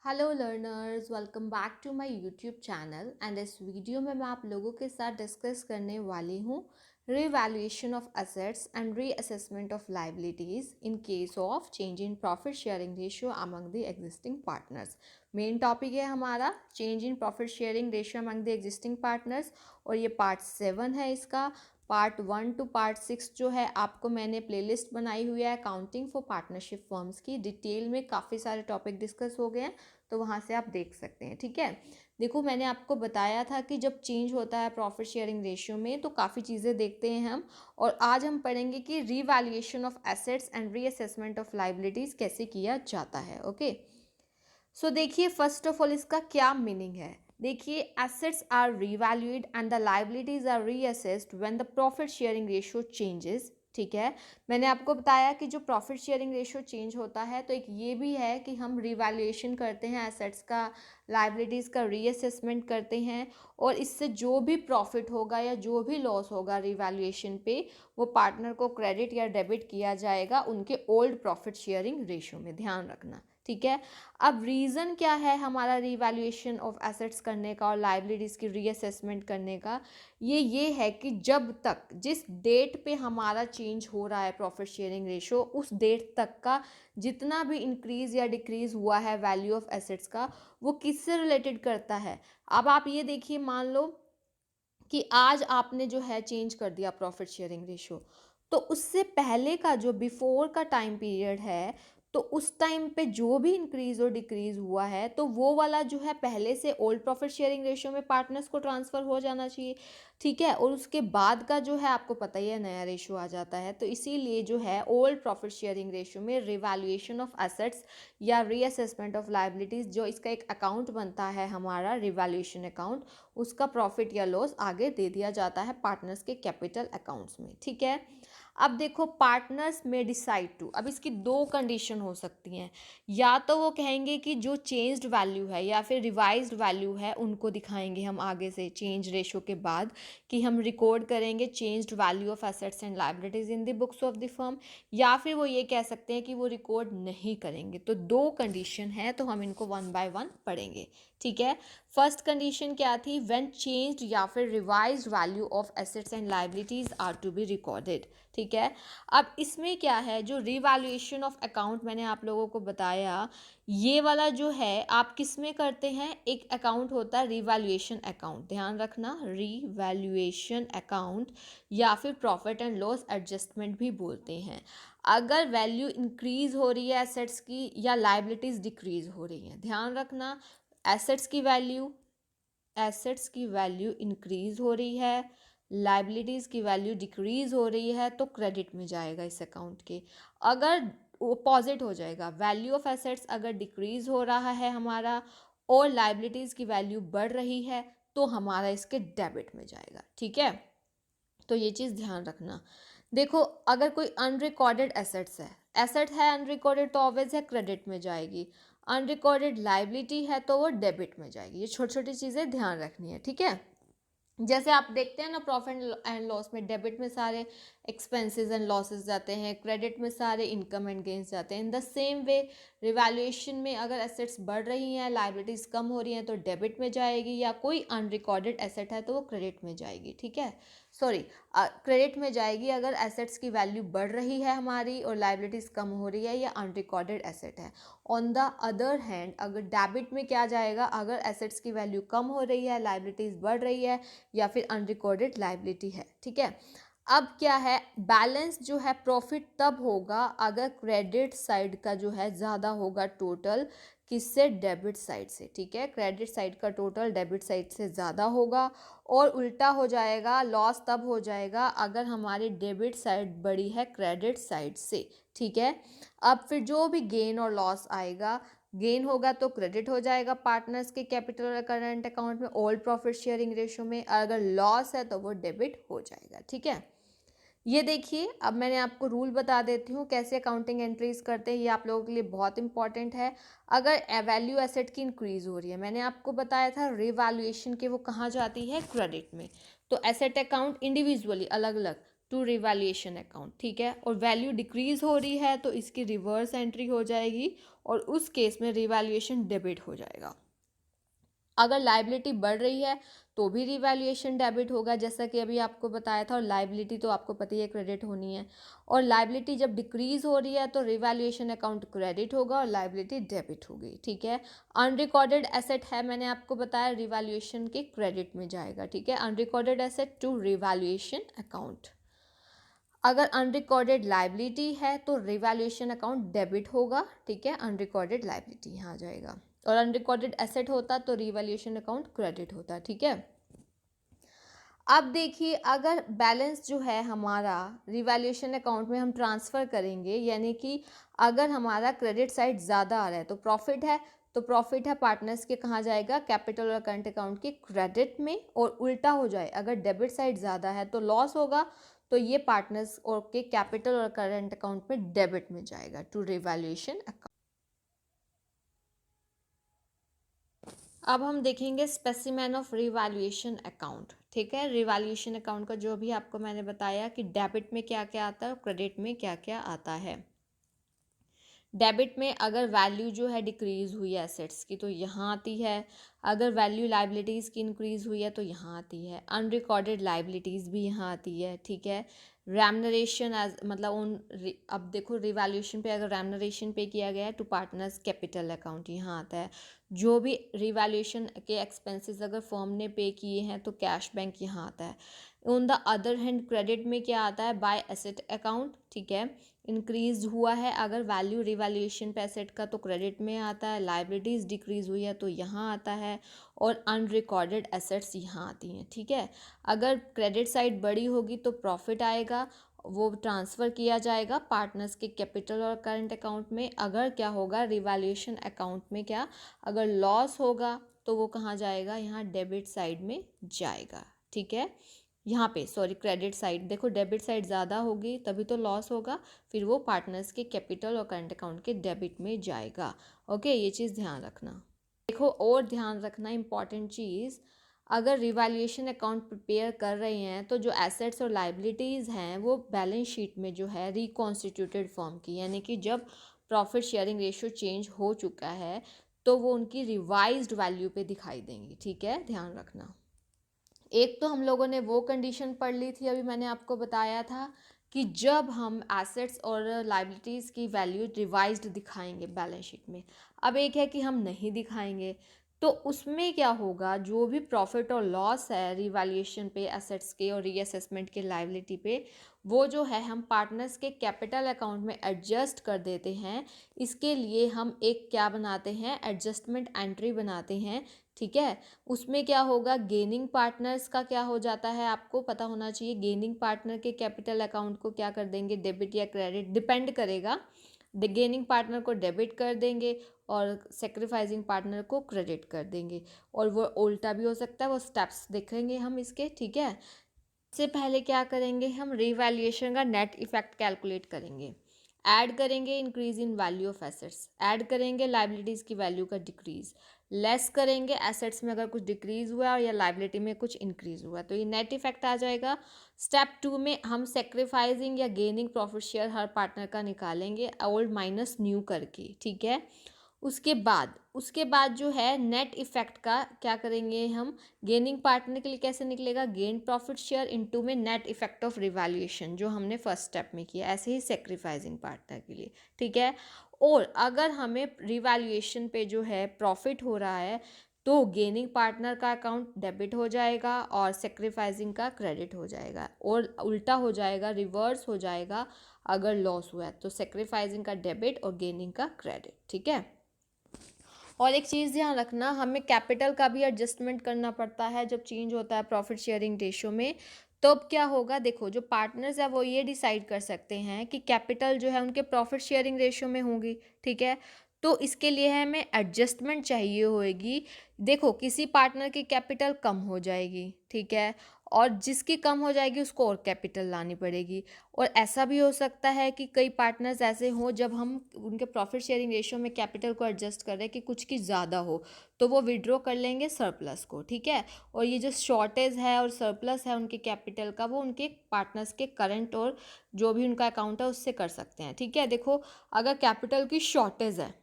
Hello learners, welcome back to my YouTube channel. And इस video में मैं आप लोगों के साथ डिस्कस करने वाली हूँ revaluation of assets and reassessment of liabilities in case of change in profit sharing ratio among the existing partners. Main topic है हमारा change in profit sharing ratio among the existing partners और ये part 7 है इसका। Part 1 two part 6 जो है आपको मैंने प्लेलिस्ट बनाई हुई है अकाउंटिंग फॉर पार्टनरशिप फर्म्स की। डिटेल में काफ़ी सारे टॉपिक डिस्कस हो गए हैं, तो वहाँ से आप देख सकते हैं। ठीक है, देखो मैंने आपको बताया था कि जब चेंज होता है प्रॉफिट शेयरिंग रेशियो में तो काफ़ी चीज़ें देखते हैं हम। और आज हम पढ़ेंगे कि revaluation of assets and reassessment of liabilities कैसे किया जाता है। ओके, सो देखिए फर्स्ट ऑफ ऑल इसका क्या मीनिंग है। देखिए, assets are revalued and the liabilities are reassessed when the profit sharing ratio changes. ठीक है, मैंने आपको बताया कि जो प्रॉफिट शेयरिंग रेशियो चेंज होता है तो एक ये भी है कि हम रिवैल्यूएशन करते हैं एसेट्स का, लाइबिलिटीज़ का रीअसेसमेंट करते हैं और इससे जो भी प्रॉफिट होगा या जो भी लॉस होगा रिवैल्यूएशन पे वो पार्टनर को क्रेडिट या डेबिट किया जाएगा उनके ओल्ड प्रॉफिट शेयरिंग रेशियो में। ध्यान रखना, ठीक है। अब रीज़न क्या है हमारा रीवैल्यूएशन ऑफ एसेट्स करने का और लाइबिलिटीज़ की रीअसेसमेंट करने का। ये है कि जब तक जिस डेट पे हमारा चेंज हो रहा है प्रॉफिट शेयरिंग रेशो उस डेट तक का जितना भी इंक्रीज़ या डिक्रीज़ हुआ है वैल्यू ऑफ एसेट्स का वो किससे रिलेटेड करता है। अब आप ये देखिए, मान लो कि आज आपने जो है चेंज कर दिया प्रॉफिट शेयरिंग रेशो, तो उससे पहले का जो बिफोर का टाइम पीरियड है तो उस टाइम पे जो भी इंक्रीज और डिक्रीज हुआ है तो वो वाला जो है पहले से ओल्ड प्रॉफिट शेयरिंग रेशियो में पार्टनर्स को ट्रांसफ़र हो जाना चाहिए। ठीक है, और उसके बाद का जो है आपको पता ही है नया रेशियो आ जाता है, तो इसीलिए जो है ओल्ड प्रॉफिट शेयरिंग रेशियो में रिवैल्यूएशन ऑफ एसेट्स या रीअसेसमेंट ऑफ लाइबिलिटीज़ जो इसका एक अकाउंट बनता है हमारा रिवैल्यूएशन अकाउंट, उसका प्रॉफिट या लॉस आगे दे दिया जाता है पार्टनर्स के कैपिटल अकाउंट्स में। ठीक है, अब देखो पार्टनर्स में डिसाइड टू, अब इसकी दो कंडीशन हो सकती हैं। या तो वो कहेंगे कि जो चेंज्ड वैल्यू है या फिर रिवाइज्ड वैल्यू है उनको दिखाएंगे हम आगे से चेंज रेशो के बाद कि हम रिकॉर्ड करेंगे changed value of assets and liabilities in the books of the firm, या फिर वो ये कह सकते हैं कि वो रिकॉर्ड नहीं करेंगे। तो दो कंडीशन है, तो हम इनको वन बाय वन पढ़ेंगे। ठीक है, फर्स्ट कंडीशन क्या थी, व्हेन चेंज्ड या फिर revised value of assets and liabilities are to be recorded. ठीक है, अब इसमें क्या है, जो रिवैल्यूएशन ऑफ अकाउंट मैंने आप लोगों को बताया ये वाला जो है आप किस में करते हैं, एक अकाउंट होता है रिवैल्यूएशन अकाउंट, ध्यान रखना, रिवैल्यूएशन अकाउंट या फिर प्रॉफिट एंड लॉस एडजस्टमेंट भी बोलते हैं। अगर वैल्यू इंक्रीज हो रही है एसेट्स की या लाइबिलिटीज डिक्रीज हो रही है, ध्यान रखना, एसेट्स की वैल्यू इंक्रीज हो रही है, लाइबिलिटीज़ की वैल्यू डिक्रीज हो रही है तो क्रेडिट में जाएगा इस अकाउंट के। अगर वो पॉजिट हो जाएगा, वैल्यू ऑफ एसेट्स अगर डिक्रीज हो रहा है हमारा और लाइबिलिटीज़ की वैल्यू बढ़ रही है तो हमारा इसके डेबिट में जाएगा। ठीक है, तो ये चीज़ ध्यान रखना। देखो, अगर कोई अनरिकॉर्डेड एसेट है अनरिकॉर्डेड तो ऑब्वियस है क्रेडिट में जाएगी, अनरिकॉर्डेड लाइबिलिटी है तो वो डेबिट में जाएगी। ये छोटी छोटी चीज़ें ध्यान रखनी है। ठीक है, जैसे आप देखते हैं ना प्रॉफिट एंड लॉस में डेबिट में सारे एक्सपेंसेस एंड लॉसेस जाते हैं, क्रेडिट में सारे इनकम एंड गेन्स जाते हैं। In the same way revaluation में अगर एसेट्स बढ़ रही हैं लाइबिलिटीज़ कम हो रही हैं तो डेबिट में जाएगी, या कोई अनरिकॉर्डेड एसेट है तो वो क्रेडिट में जाएगी। ठीक है, सॉरी, क्रेडिट में जाएगी अगर एसेट्स की वैल्यू बढ़ रही है हमारी और लाइबिलिटीज़ कम हो रही है या अनरिकॉर्डेड एसेट है। ऑन द अदर हैंड अगर डेबिट में क्या जाएगा, अगर एसेट्स की वैल्यू कम हो रही है लाइबिलिटीज़ बढ़ रही है या फिर अनरिकॉर्डेड लाइबिलिटी है। ठीक है, अब क्या है, बैलेंस जो है प्रॉफिट तब होगा अगर क्रेडिट साइड का जो है ज़्यादा होगा टोटल किससे, डेबिट साइड से। ठीक है, क्रेडिट साइड का टोटल डेबिट साइड से ज़्यादा होगा और उल्टा हो जाएगा, लॉस तब हो जाएगा अगर हमारी डेबिट साइड बड़ी है क्रेडिट साइड से। ठीक है, अब फिर जो भी गेन और लॉस आएगा, गेन होगा तो क्रेडिट हो जाएगा पार्टनर्स के कैपिटल और करंट अकाउंट में ओल्ड प्रॉफिट शेयरिंग रेशो में, अगर लॉस है तो वो डेबिट हो जाएगा। ठीक है, ये देखिए अब मैंने आपको रूल बता देती हूँ कैसे अकाउंटिंग एंट्रीज करते हैं, ये आप लोगों के लिए बहुत इंपॉर्टेंट है। अगर वैल्यू एसेट की इंक्रीज हो रही है, मैंने आपको बताया था रिवैल्यूएशन के वो कहाँ जाती है, क्रेडिट में। तो एसेट अकाउंट इंडिविजुअली अलग अलग टू रिवैल्यूएशन अकाउंट, ठीक है। और वैल्यू डिक्रीज हो रही है तो इसकी रिवर्स एंट्री हो जाएगी और उस केस में रिवैल्यूएशन डेबिट हो जाएगा। अगर लाइबिलिटी बढ़ रही है तो भी रिवैल्यूएशन डेबिट होगा, जैसा कि अभी आपको बताया था। और लाइबिलिटी तो आपको पता ही है क्रेडिट होनी है। और लाइबिलिटी जब डिक्रीज हो रही है तो रिवैल्यूएशन अकाउंट क्रेडिट होगा और लाइबिलिटी डेबिट होगी, ठीक है। अनरिकॉर्डेड एसेट है, मैंने आपको बताया, रिवैल्यूएशन के क्रेडिट में जाएगा, ठीक है। Unrecorded asset to revaluation account. अगर अनरिकॉर्डेड लाइबिलिटी है तो रिवैल्यूएशन अकाउंट डेबिट होगा, ठीक है। अनरिकॉर्डेड लाइबिलिटी यहाँ आ जाएगा। और अनरिकॉर्डेड एसेट होता तो रिवैल्यूएशन अकाउंट क्रेडिट होता, ठीक है। अब देखिए, अगर बैलेंस जो है हमारा रिवैल्यूएशन अकाउंट में हम ट्रांसफ़र करेंगे, यानी कि अगर हमारा क्रेडिट साइड ज़्यादा आ रहा है तो प्रॉफिट है, तो प्रॉफिट है पार्टनर्स के कहाँ जाएगा, कैपिटल और करंट अकाउंट के क्रेडिट में। और उल्टा हो जाए, अगर डेबिट साइड ज़्यादा है तो लॉस होगा, तो ये पार्टनर्स और के कैपिटल और करंट अकाउंट में डेबिट में जाएगा टू रिवैल्यूएशन अकाउंट। अब हम देखेंगे स्पेसिमेन ऑफ रिवैल्यूएशन अकाउंट, ठीक है। रिवैल्यूएशन अकाउंट का जो भी आपको मैंने बताया कि डेबिट में क्या क्या आता है और क्रेडिट में क्या क्या आता है। डेबिट में अगर वैल्यू जो है डिक्रीज हुई है एसेट्स की तो यहाँ आती है। अगर वैल्यू लाइबिलिटीज़ की इंक्रीज हुई है तो यहाँ आती है। अनरिकॉर्डेड लाइबिलिटीज़ भी यहाँ आती है, ठीक है। रेमनरेशन एज मतलब अब देखो रिवैल्यूएशन पे अगर रेमनरेशन पे किया गया है टू पार्टनर्स कैपिटल अकाउंट यहाँ आता है। जो भी रिवैल्यूएशन के एक्सपेंसेस अगर फर्म ने पे किए हैं तो कैश बैंक यहाँ आता है। On the other hand credit में क्या आता है, बाय एसेट अकाउंट, ठीक है। इंक्रीज हुआ है अगर वैल्यू रिवैल्यूएशन पे एसेट का तो क्रेडिट में आता है। लाइबिलिटीज़ डिक्रीज हुई है तो यहाँ आता है। और अनरिकॉर्डेड एसेट्स यहाँ आती हैं, ठीक है। अगर क्रेडिट साइड बड़ी होगी तो प्रॉफिट आएगा, वो ट्रांसफ़र किया जाएगा पार्टनर्स के कैपिटल और करंट अकाउंट में। अगर क्या होगा रिवैल्यूएशन अकाउंट में, क्या अगर लॉस होगा तो वो कहाँ जाएगा, यहाँ डेबिट साइड में जाएगा, ठीक है। यहाँ पे सॉरी क्रेडिट साइड, देखो डेबिट साइड ज़्यादा होगी तभी तो लॉस होगा, फिर वो पार्टनर्स के कैपिटल और करंट अकाउंट के डेबिट में जाएगा। ओके, ये चीज़ ध्यान रखना। देखो और ध्यान रखना इम्पॉर्टेंट चीज़, अगर रिवैल्यूएशन अकाउंट प्रिपेयर कर रहे हैं तो जो एसेट्स और लाइबिलिटीज़ हैं वो बैलेंस शीट में जो है रिकॉन्स्टिट्यूटेड फॉर्म की, यानी कि जब प्रॉफिट शेयरिंग रेशियो चेंज हो चुका है तो वो उनकी रिवाइज्ड वैल्यू पे दिखाई देंगी, ठीक है, ध्यान रखना। एक तो हम लोगों ने वो कंडीशन पढ़ ली थी, अभी मैंने आपको बताया था कि जब हम एसेट्स और लाइबिलिटीज़ की वैल्यू रिवाइज्ड दिखाएंगे बैलेंस शीट में। अब एक है कि हम नहीं दिखाएंगे, तो उसमें क्या होगा, जो भी प्रॉफिट और लॉस है रिवैल्यूएशन पे एसेट्स के और रीअसेसमेंट के लाइबिलिटी पे, वो जो है हम पार्टनर्स के कैपिटल अकाउंट में एडजस्ट कर देते हैं। इसके लिए हम एक क्या बनाते हैं, एडजस्टमेंट एंट्री बनाते हैं, ठीक है। उसमें क्या होगा, गेनिंग पार्टनर्स का क्या हो जाता है आपको पता होना चाहिए। गेनिंग पार्टनर के कैपिटल अकाउंट को क्या कर देंगे, डेबिट या क्रेडिट डिपेंड करेगा। गेनिंग पार्टनर को डेबिट कर देंगे और सेक्रीफाइसिंग पार्टनर को क्रेडिट कर देंगे। और वो उल्टा भी हो सकता है, वो स्टेप्स देखेंगे हम इसके, ठीक है। इससे पहले क्या करेंगे, हम रिवैल्यूएशन का नेट इफेक्ट कैलकुलेट करेंगे। ऐड करेंगे increase in value of assets, add करेंगे लाइबिलिटीज़ की वैल्यू का डिक्रीज, लेस करेंगे एसेट्स में अगर कुछ डिक्रीज हुआ और या लाइबिलिटी में कुछ इंक्रीज हुआ, तो ये नेट इफेक्ट आ जाएगा। स्टेप 2 में हम सेक्रीफाइसिंग या गेनिंग प्रॉफिट शेयर हर पार्टनर का निकालेंगे ओल्ड माइनस न्यू करके, ठीक है। उसके बाद जो है नेट इफेक्ट का क्या करेंगे हम, गेनिंग पार्टनर के लिए कैसे निकलेगा, गेन प्रॉफिट शेयर इनटू में नेट इफेक्ट ऑफ रिवैल्यूएशन जो हमने फर्स्ट स्टेप में किया, ऐसे ही सेक्रीफाइसिंग पार्टनर के लिए, ठीक है। और अगर हमें रिवैल्यूएशन पे जो है प्रॉफिट हो रहा है तो गेनिंग पार्टनर का अकाउंट डेबिट हो जाएगा और सेक्रीफाइसिंग का क्रेडिट हो जाएगा। और उल्टा हो जाएगा, रिवर्स हो जाएगा, अगर लॉस हुआ है तो सेक्रीफाइसिंग का डेबिट और गेनिंग का क्रेडिट, ठीक है। और एक चीज़ ध्यान रखना, हमें कैपिटल का भी एडजस्टमेंट करना पड़ता है जब चेंज होता है प्रॉफिट शेयरिंग रेशियो में। तो अब क्या होगा, देखो जो पार्टनर्स है वो ये डिसाइड कर सकते हैं कि कैपिटल जो है उनके प्रॉफिट शेयरिंग रेशियो में होगी, ठीक है। तो इसके लिए हमें एडजस्टमेंट चाहिए होगी। देखो किसी पार्टनर की कैपिटल कम हो जाएगी, ठीक है, और जिसकी कम हो जाएगी उसको और कैपिटल लानी पड़ेगी। और ऐसा भी हो सकता है कि कई पार्टनर्स ऐसे हों जब हम उनके प्रॉफिट शेयरिंग रेशियो में कैपिटल को एडजस्ट कर रहे हैं कि कुछ की ज़्यादा हो, तो वो विड्रॉ कर लेंगे सरप्लस को, ठीक है। और ये जो शॉर्टेज है और सरप्लस है उनके कैपिटल का, वो उनके पार्टनर्स के करंट और जो भी उनका अकाउंट है उससे कर सकते हैं, ठीक है। देखो, अगर कैपिटल की शॉर्टेज है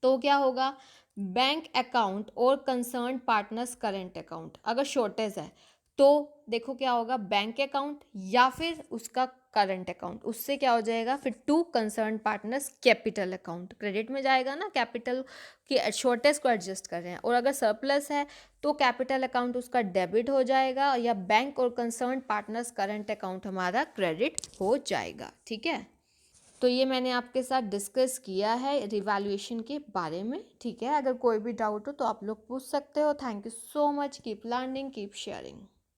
तो क्या होगा, बैंक अकाउंट और कंसर्न पार्टनर्स करंट अकाउंट। अगर शॉर्टेज है तो देखो क्या होगा, बैंक अकाउंट या फिर उसका करंट अकाउंट, उससे क्या हो जाएगा फिर to concern partners capital account, credit में जाएगा ना, कैपिटल की शॉर्टेज को एडजस्ट कर रहे हैं। और अगर सरप्लस है तो कैपिटल अकाउंट उसका डेबिट हो जाएगा या बैंक और कंसर्न पार्टनर्स करंट अकाउंट हमारा क्रेडिट हो जाएगा, ठीक है। तो ये मैंने आपके साथ डिस्कस किया है रिवैल्यूएशन के बारे में, ठीक है। अगर कोई भी डाउट हो तो आप लोग पूछ सकते हो। Thank you so much, keep learning, keep sharing.